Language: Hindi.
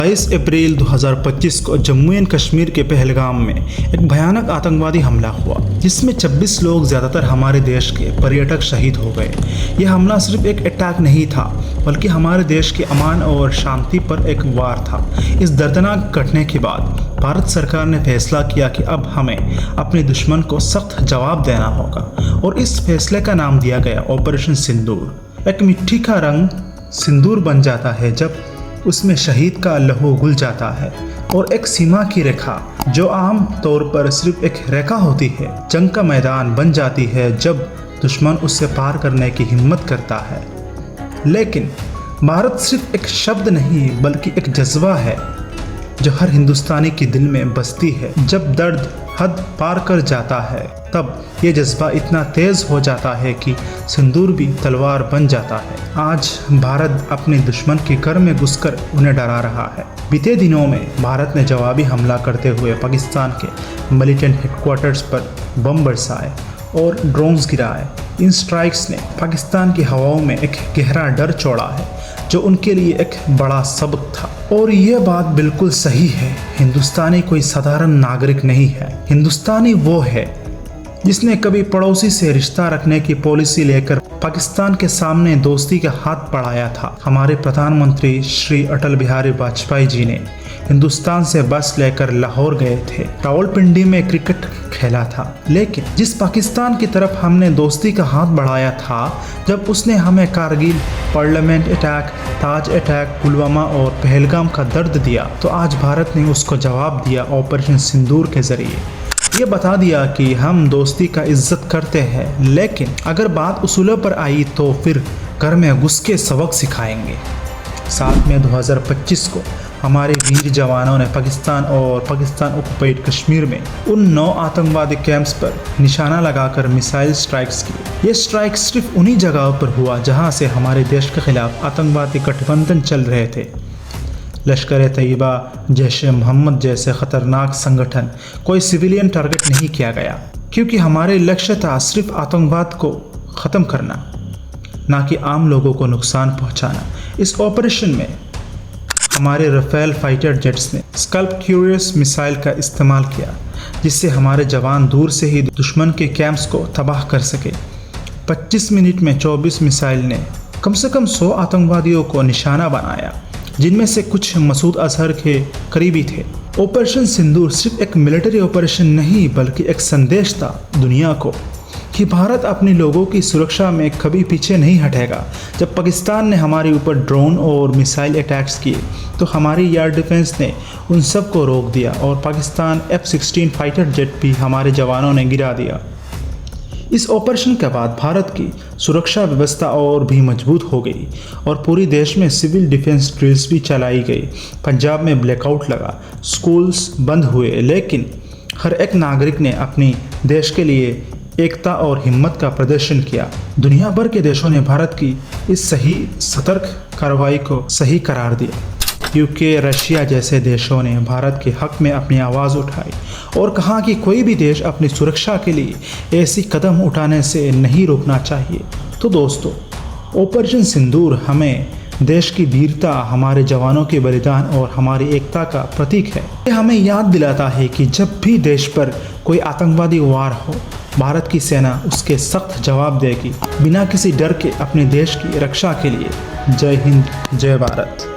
22 अप्रैल 2025 को जम्मू एंड कश्मीर के पहलगाम में एक भयानक आतंकवादी हमला हुआ जिसमें 26 लोग ज़्यादातर हमारे देश के पर्यटक शहीद हो गए। यह हमला सिर्फ एक अटैक नहीं था बल्कि हमारे देश के अमान और शांति पर एक वार था। इस दर्दनाक घटने के बाद भारत सरकार ने फैसला किया कि अब हमें अपने दुश्मन को सख्त जवाब देना होगा और इस फैसले का नाम दिया गया ऑपरेशन सिंदूर। एक मिट्टी का रंग सिंदूर बन जाता है जब उसमें शहीद का लहू घुल जाता है और एक सीमा की रेखा जो आम तौर पर सिर्फ एक रेखा होती है जंग का मैदान बन जाती है जब दुश्मन उससे पार करने की हिम्मत करता है। लेकिन भारत सिर्फ एक शब्द नहीं बल्कि एक जज्बा है जो हर हिंदुस्तानी के दिल में बसती है। जब दर्द हद पार कर जाता है तब ये जज्बा इतना तेज हो जाता है कि सिंदूर भी तलवार बन जाता है। आज भारत अपने दुश्मन के घर में घुसकर उन्हें डरा रहा है। बीते दिनों में भारत ने जवाबी हमला करते हुए पाकिस्तान के मिलिटेंट हेडक्वार्टर्स पर बम बरसाए और ड्रोन्स गिराए। इन स्ट्राइक्स ने पाकिस्तान की हवाओं में एक गहरा डर छोड़ा है जो उनके लिए एक बड़ा सबक था। और यह बात बिल्कुल सही है, हिंदुस्तानी कोई साधारण नागरिक नहीं है। हिंदुस्तानी वो है जिसने कभी पड़ोसी से रिश्ता रखने की पॉलिसी लेकर पाकिस्तान के सामने दोस्ती का हाथ बढ़ाया था। हमारे प्रधानमंत्री श्री अटल बिहारी वाजपेयी जी ने हिंदुस्तान से बस लेकर लाहौर गए थे। रावलपिंडी में क्रिकेट खेला था, लेकिन जिस पाकिस्तान की तरफ हमने दोस्ती का हाथ बढ़ाया था जब उसने हमें कारगिल, पार्लियामेंट अटैक, ताज अटैक, पुलवामा और पहलगाम का दर्द दिया, तो आज भारत ने उसको जवाब दिया ऑपरेशन सिंदूर के जरिए। ये बता दिया कि हम दोस्ती का इज्जत करते हैं, लेकिन अगर बात उसूलों पर आई तो फिर घर में घुस के सबक सिखाएंगे। 7 मई 2025 को हमारे वीर जवानों ने पाकिस्तान ऑक्युपाइड कश्मीर में उन 9 आतंकवादी कैंप्स पर निशाना लगाकर मिसाइल स्ट्राइक्स किए। ये स्ट्राइक सिर्फ उन्हीं जगहों पर हुआ जहां से हमारे देश के खिलाफ आतंकवादी गठबंधन चल रहे थे। लश्कर तैयबा, जैश-ए मोहम्मद जैसे खतरनाक संगठन कोई सिविलियन टारगेट नहीं किया गया, क्योंकि हमारे लक्ष्य था सिर्फ आतंकवाद को ख़त्म करना, ना कि आम लोगों को नुकसान पहुंचाना। इस ऑपरेशन में हमारे राफेल फाइटर जेट्स ने स्कल्प क्यूरियस मिसाइल का इस्तेमाल किया, जिससे हमारे जवान दूर से ही दुश्मन के कैंप्स को तबाह कर सके। 25 मिनट में 24 मिसाइल ने कम से कम 100 आतंकवादियों को निशाना बनाया, जिनमें से कुछ मसूद अजहर के करीबी थे। ऑपरेशन सिंदूर सिर्फ एक मिलिट्री ऑपरेशन नहीं बल्कि एक संदेश था दुनिया को कि भारत अपने लोगों की सुरक्षा में कभी पीछे नहीं हटेगा। जब पाकिस्तान ने हमारे ऊपर ड्रोन और मिसाइल अटैक्स किए तो हमारी एयर डिफेंस ने उन सब को रोक दिया और पाकिस्तान F-16 फाइटर जेट भी हमारे जवानों ने गिरा दिया। इस ऑपरेशन के बाद भारत की सुरक्षा व्यवस्था और भी मजबूत हो गई और पूरी देश में सिविल डिफेंस ड्रिल्स भी चलाई गई। पंजाब में ब्लैकआउट लगा, स्कूल्स बंद हुए, लेकिन हर एक नागरिक ने अपनी देश के लिए एकता और हिम्मत का प्रदर्शन किया। दुनिया भर के देशों ने भारत की इस सही सतर्क कार्रवाई को सही करार दिया। यूके, रशिया जैसे देशों ने भारत के हक में अपनी आवाज़ उठाई और कहा कि कोई भी देश अपनी सुरक्षा के लिए ऐसी कदम उठाने से नहीं रुकना चाहिए। तो दोस्तों, ऑपरेशन सिंदूर हमें देश की वीरता, हमारे जवानों के बलिदान और हमारी एकता का प्रतीक है। ये हमें याद दिलाता है कि जब भी देश पर कोई आतंकवादी वार हो, भारत की सेना उसके सख्त जवाब देगी बिना किसी डर के अपने देश की रक्षा के लिए। जय हिंद, जय भारत।